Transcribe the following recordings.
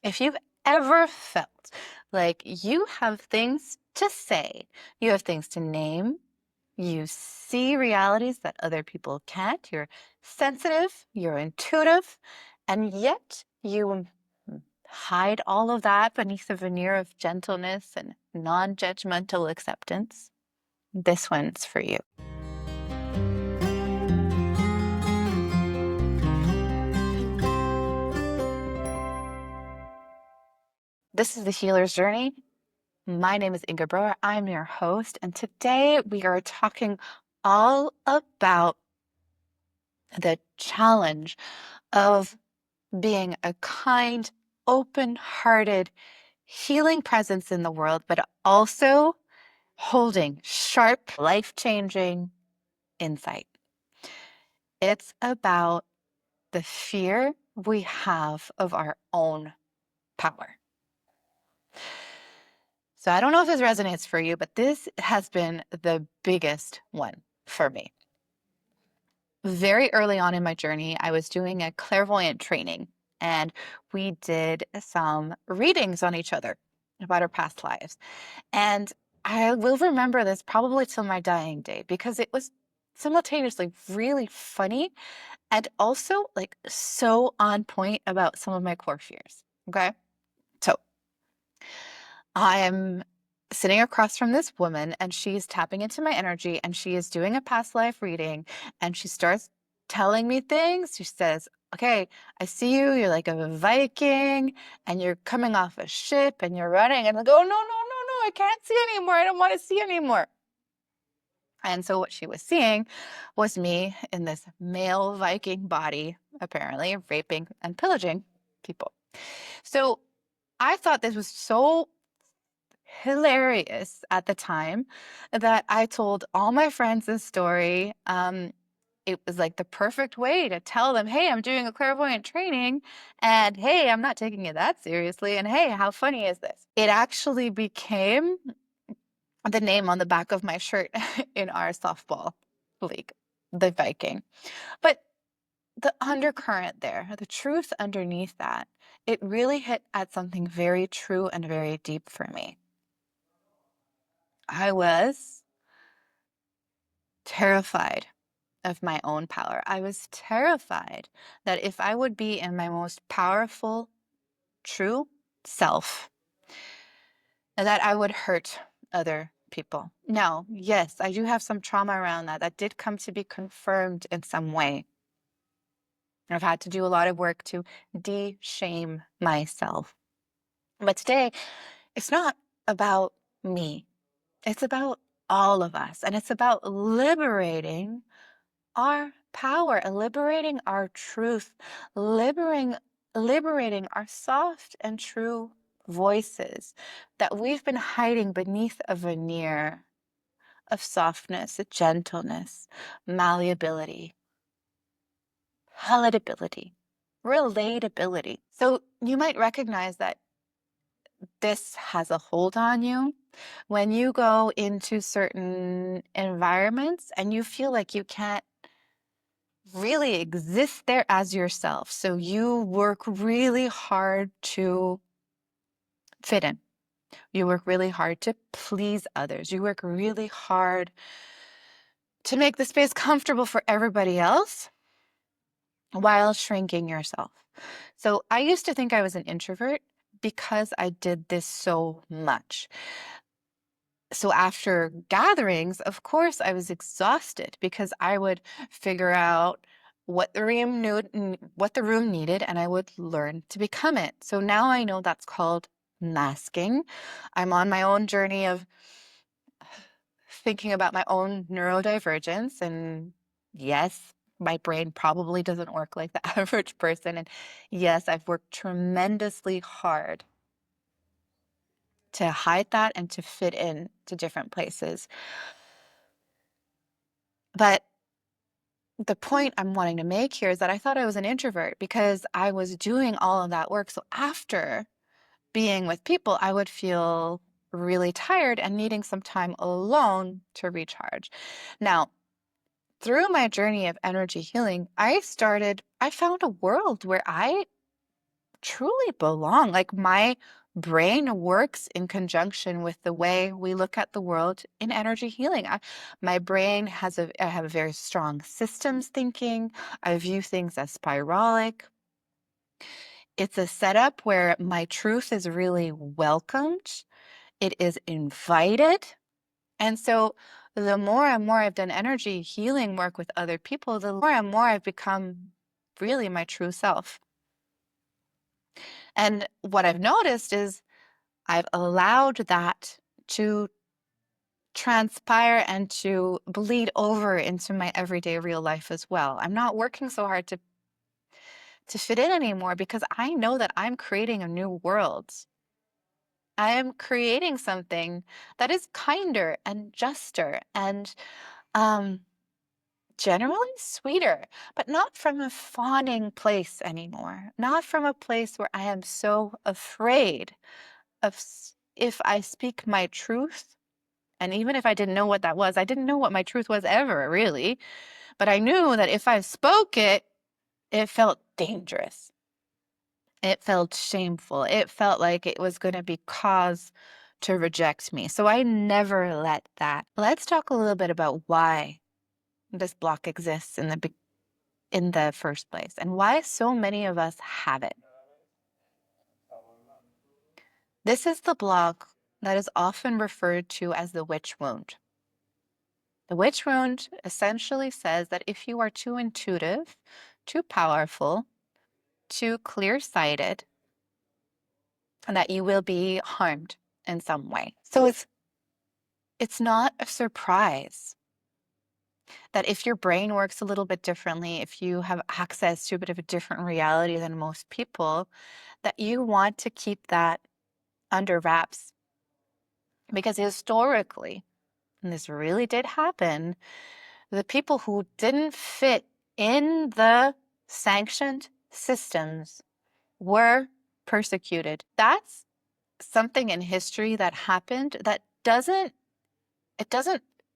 If you've ever felt like you have things to say, you have things to name, you see realities that other people can't, you're sensitive, you're intuitive, and yet you hide all of that beneath a veneer of gentleness and non-judgmental acceptance, this one's for you. This is the Healer's Journey. My name is Inge. I'm your host, and today we are talking all about the challenge of being a kind, open-hearted, healing presence in the world, but also holding sharp, life-changing insight. It's about the fear we have of our own power. So I don't know if this resonates for you, but this has been the biggest one for me. Very early on in my journey, I was doing a clairvoyant training, and we did some readings on each other about our past lives. And I will remember this probably till my dying day because it was simultaneously really funny and also like so on point about some of my core fears. Okay. So I am sitting across from this woman and she's tapping into my energy and she is doing a past life reading and she starts telling me things. She says, okay, I see you. You're like a Viking and you're coming off a ship and you're running. And I go, no, I can't see anymore. I don't want to see anymore. And so what she was seeing was me in this male Viking body, apparently raping and pillaging people. So I thought this was so hilarious at the time that I told all my friends this story. It was like the perfect way to tell them, hey, I'm doing a clairvoyant training, and hey, I'm not taking it that seriously, and hey, how funny is this? It actually became the name on the back of my shirt in our softball league, the Viking. But the undercurrent there, the truth underneath that, it really hit at something very true and very deep for me. I was terrified of my own power. I was terrified that if I would be in my most powerful, true self, that I would hurt other people. Now, yes, I do have some trauma around that. That did come to be confirmed in some way. I've had to do a lot of work to de-shame myself. But today, it's not about me. It's about all of us. And it's about liberating our power, liberating our truth, liberating our soft and true voices that we've been hiding beneath a veneer of softness, gentleness, malleability, palatability, relatability. So you might recognize that this has a hold on you when you go into certain environments and you feel like you can't really exist there as yourself. So you work really hard to fit in. You work really hard to please others. You work really hard to make the space comfortable for everybody else while shrinking yourself. So I used to think I was an introvert because I did this so much. So after gatherings, of course, I was exhausted because I would figure out what the room needed, and I would learn to become it. So now I know that's called masking. I'm on my own journey of thinking about my own neurodivergence, and yes, my brain probably doesn't work like the average person. And yes, I've worked tremendously hard to hide that and to fit in to different places. But the point I'm wanting to make here is that I thought I was an introvert because I was doing all of that work. So after being with people, I would feel really tired and needing some time alone to recharge. Now, through my journey of energy healing, I found a world where I truly belong. Like my brain works in conjunction with the way we look at the world in energy healing. My brain I have a very strong systems thinking. I view things as spiralic. It's a setup where my truth is really welcomed. It is invited. And so the more and more I've done energy healing work with other people, the more and more I've become really my true self. And what I've noticed is I've allowed that to transpire and to bleed over into my everyday real life as well. I'm not working so hard to fit in anymore because I know that I'm creating a new world. I am creating something that is kinder and juster and um, generally sweeter, but not from a fawning place anymore. Not from a place where I am so afraid of if I speak my truth. And even if I didn't know what that was, I didn't know what my truth was ever, really. But I knew that if I spoke it, it felt dangerous. It felt shameful. It felt like it was going to be cause to reject me. So I never let that. Let's talk a little bit about why this block exists in the first place and why so many of us have it. This is the block that is often referred to as the witch wound. The witch wound essentially says that if you are too intuitive, too powerful, too clear-sighted, that you will be harmed in some way. So it's not a surprise that if your brain works a little bit differently, if you have access to a bit of a different reality than most people, that you want to keep that under wraps. Because historically, and this really did happen, the people who didn't fit in the sanctioned systems were persecuted. That's something in history that happened that doesn't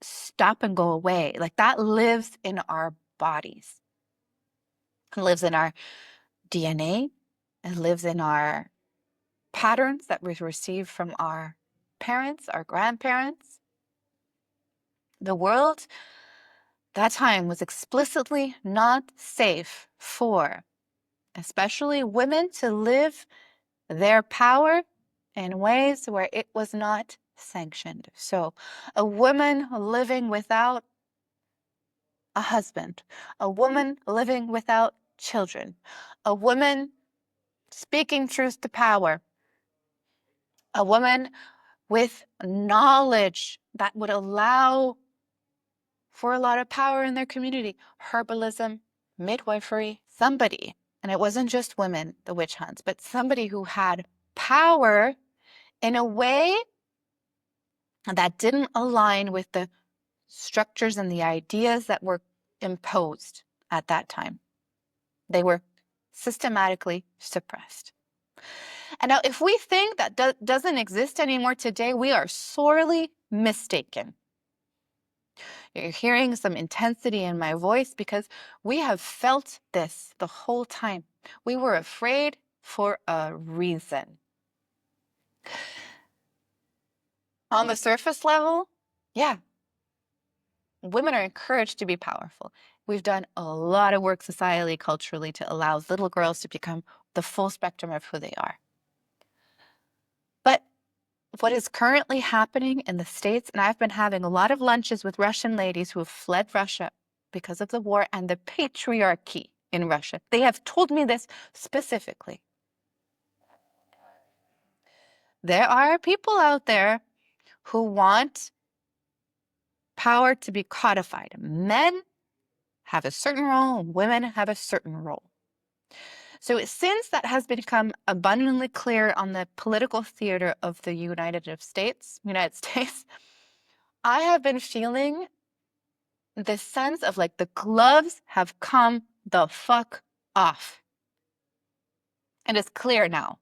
stop and go away. Like that lives in our bodies. It lives in our DNA. It lives in our patterns that we've received from our parents, our grandparents. The world, that time was explicitly not safe for especially women to live their power in ways where it was not sanctioned. So a woman living without a husband, a woman living without children, a woman speaking truth to power, a woman with knowledge that would allow for a lot of power in their community, herbalism, midwifery, somebody, and it wasn't just women, the witch hunts, but somebody who had power in a way that didn't align with the structures and the ideas that were imposed at that time. They were systematically suppressed. And now, if we think that doesn't exist anymore today, we are sorely mistaken. You're hearing some intensity in my voice because we have felt this the whole time. We were afraid for a reason. On the surface level, yeah, women are encouraged to be powerful. We've done a lot of work societally, culturally to allow little girls to become the full spectrum of who they are. But what is currently happening in the States, and I've been having a lot of lunches with Russian ladies who have fled Russia because of the war and the patriarchy in Russia. They have told me this specifically. There are people out there who want power to be codified. Men have a certain role, women have a certain role. So since that has become abundantly clear on the political theater of the United States, I have been feeling this sense of like the gloves have come the fuck off. And it's clear now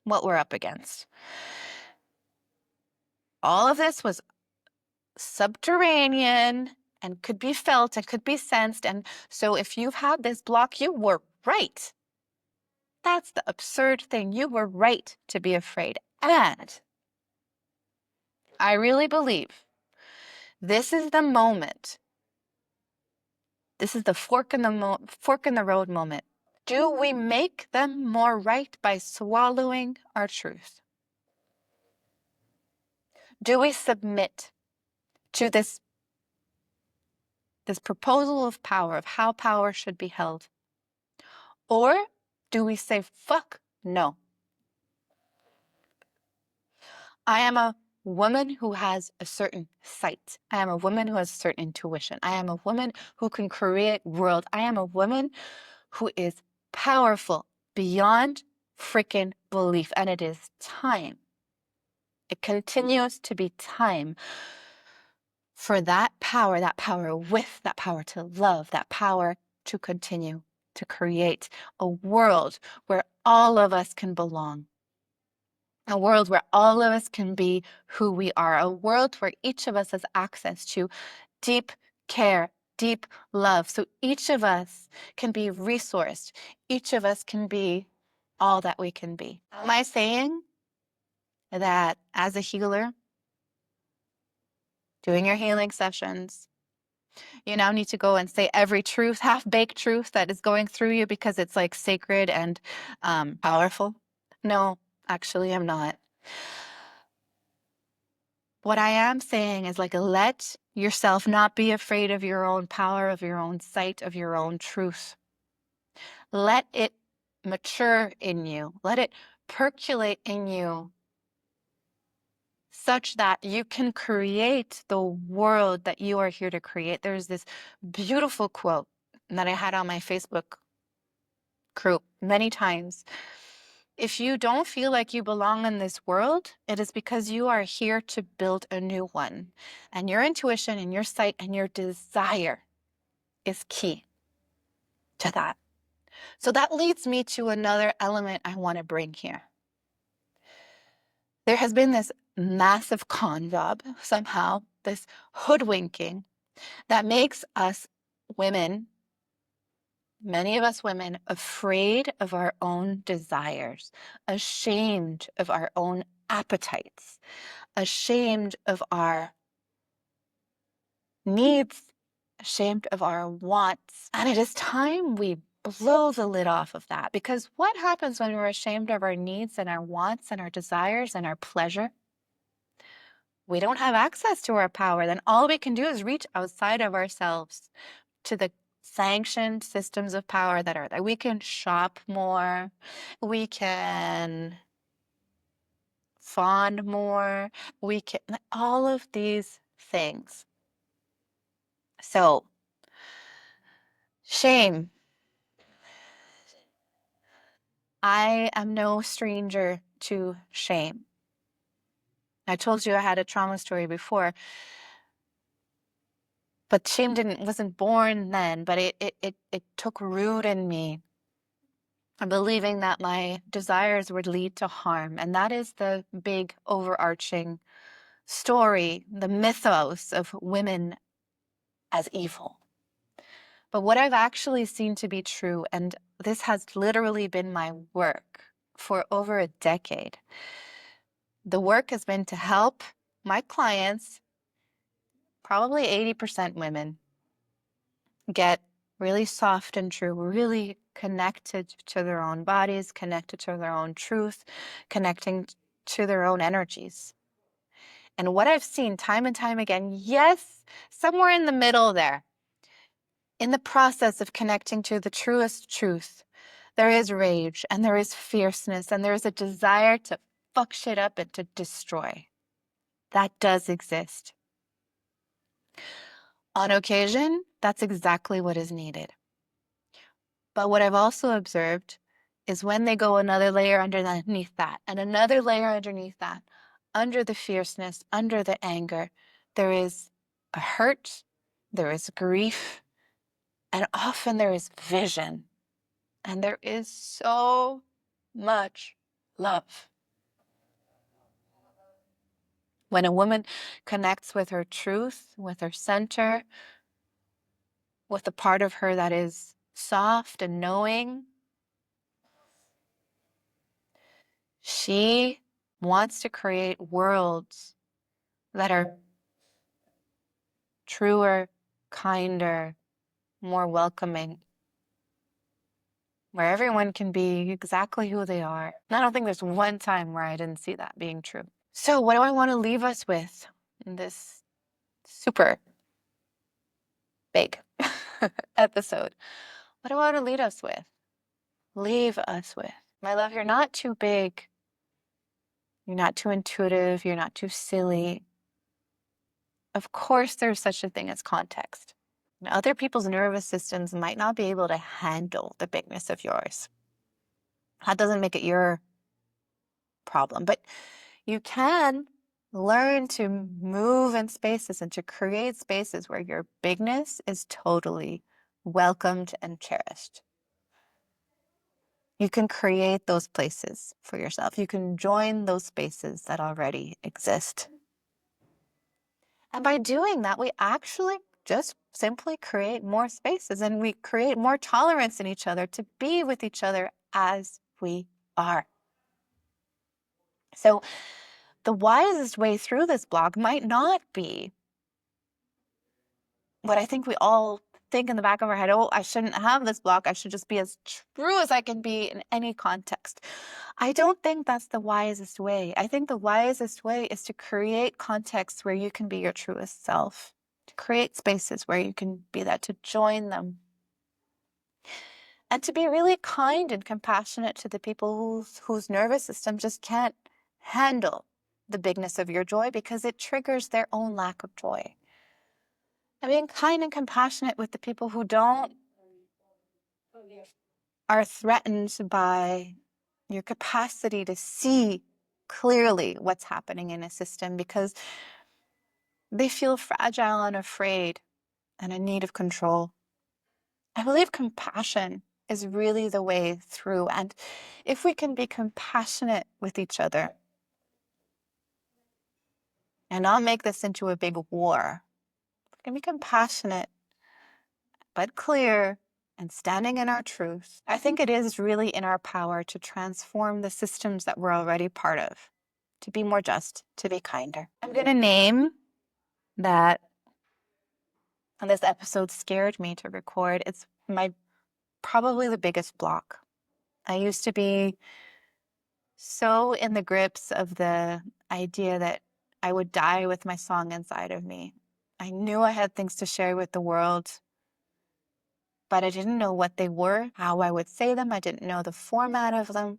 what we're up against. All of this was subterranean and could be felt and could be sensed. And so if you've had this block, you were right. That's the absurd thing. You were right to be afraid. And I really believe this is the moment. This is the fork in the road moment. Do we make them more right by swallowing our truth? Do we submit to this proposal of power, of how power should be held? Or do we say, fuck no? I am a woman who has a certain sight. I am a woman who has a certain intuition. I am a woman who can create world. I am a woman who is powerful beyond freaking belief. And it is time. It continues to be time for that power with, that power to love, that power to continue to create a world where all of us can belong, a world where all of us can be who we are, a world where each of us has access to deep care, deep love. So each of us can be resourced. Each of us can be all that we can be. Am I saying that as a healer, doing your healing sessions, you now need to go and say every truth, half-baked truth that is going through you because it's like sacred and powerful? No, actually, I'm not. What I am saying is, like, let yourself not be afraid of your own power, of your own sight, of your own truth. Let it mature in you. Let it percolate in you such that you can create the world that you are here to create. There's this beautiful quote that I had on my Facebook group many times. If you don't feel like you belong in this world, it is because you are here to build a new one. And your intuition and your sight and your desire is key to that. So that leads me to another element I want to bring here. There has been this massive con job, somehow, this hoodwinking that makes us women, many of us women, afraid of our own desires, ashamed of our own appetites, ashamed of our needs, ashamed of our wants. And it is time we blow the lid off of that, because what happens when we're ashamed of our needs and our wants and our desires and our pleasure? We don't have access to our power. Then all we can do is reach outside of ourselves to the sanctioned systems of power that are there. We can shop more. We can fawn more. We can, all of these things. So, shame. I am no stranger to shame. I told you I had a trauma story before, but shame wasn't born then, but it took root in me. I'm believing that my desires would lead to harm. And that is the big overarching story, the mythos of women as evil. But what I've actually seen to be true, and this has literally been my work for over a decade, the work has been to help my clients, probably 80% women, get really soft and true, really connected to their own bodies, connected to their own truth, connecting to their own energies. And what I've seen time and time again, yes, somewhere in the middle there, in the process of connecting to the truest truth, there is rage and there is fierceness and there is a desire to fuck shit up and to destroy. That does exist. On occasion, that's exactly what is needed. But what I've also observed is when they go another layer underneath that, and another layer underneath that, under the fierceness, under the anger, there is a hurt, there is grief, and often there is vision. And there is so much love. When a woman connects with her truth, with her center, with the part of her that is soft and knowing, She wants to create worlds that are truer, kinder, more welcoming, where everyone can be exactly who they are. And I don't think there's one time where I didn't see that being true. So what do I want to leave us with in this super big episode? What do I want to leave us with? My love, you're not too big. You're not too intuitive. You're not too silly. Of course, there's such a thing as context. And other people's nervous systems might not be able to handle the bigness of yours. That doesn't make it your problem, but you can learn to move in spaces and to create spaces where your bigness is totally welcomed and cherished. You can create those places for yourself. You can join those spaces that already exist. And by doing that, we actually just simply create more spaces and we create more tolerance in each other to be with each other as we are. So the wisest way through this block might not be what I think we all think in the back of our head. Oh, I shouldn't have this block. I should just be as true as I can be in any context. I don't think that's the wisest way. I think the wisest way is to create contexts where you can be your truest self, to create spaces where you can be that, to join them, and to be really kind and compassionate to the people whose nervous system just can't handle the bigness of your joy because it triggers their own lack of joy. And being kind and compassionate with the people who are threatened by your capacity to see clearly what's happening in a system because they feel fragile and afraid and in need of control. I believe compassion is really the way through. And if we can be compassionate with each other and not make this into a big war, we can be compassionate but clear and standing in our truth, I think it is really in our power to transform the systems that we're already part of, to be more just, to be kinder. I'm going to name that, and this episode scared me to record. It's probably the biggest block. I used to be so in the grips of the idea that I would die with my song inside of me. I knew I had things to share with the world, but I didn't know what they were, how I would say them. I didn't know the format of them.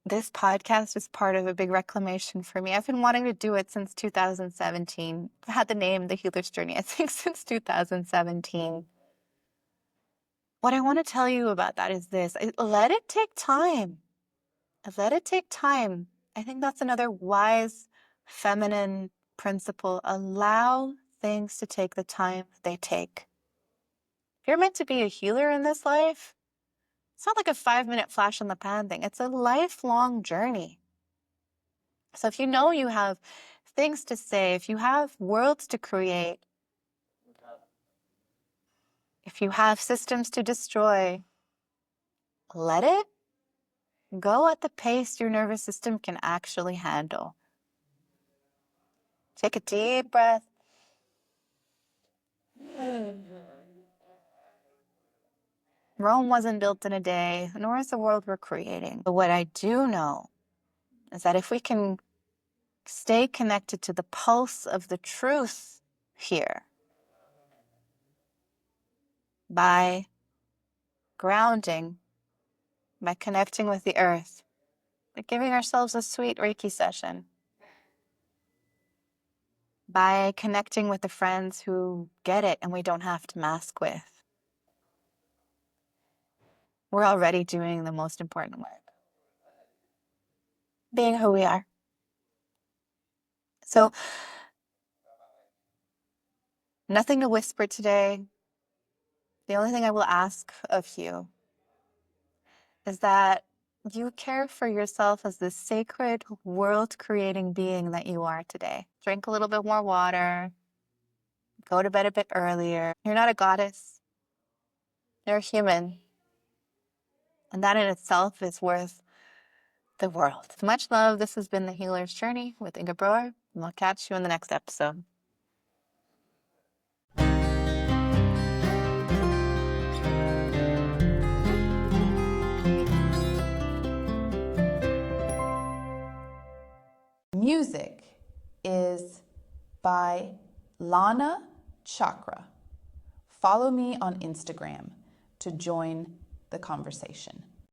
This podcast is part of a big reclamation for me. I've been wanting to do it since 2017. I had the name The Healer's Journey, I think, since 2017. What I want to tell you about that is this. Let it take time. Let it take time. I think that's another wise feminine principle. Allow things to take the time they take. If you're meant to be a healer in this life, it's not like a 5-minute flash in the pan thing. It's a lifelong journey. So if you know you have things to say, if you have worlds to create, if you have systems to destroy, let it go at the pace your nervous system can actually handle. Take a deep breath. Rome wasn't built in a day, nor is the world we're creating. But what I do know is that if we can stay connected to the pulse of the truth here by grounding, by connecting with the earth, by giving ourselves a sweet reiki session, by connecting with the friends who get it and we don't have to mask with, we're already doing the most important work. Being who we are. So, nothing to whisper today. The only thing I will ask of you is that you care for yourself as the sacred, world-creating being that you are today. Drink a little bit more water. Go to bed a bit earlier. You're not a goddess. You're a human. And that in itself is worth the world. Much love. This has been The Healer's Journey with Inge Brewer, and I'll catch you in the next episode. Music is by Lana Chakra. Follow me on Instagram to join the conversation.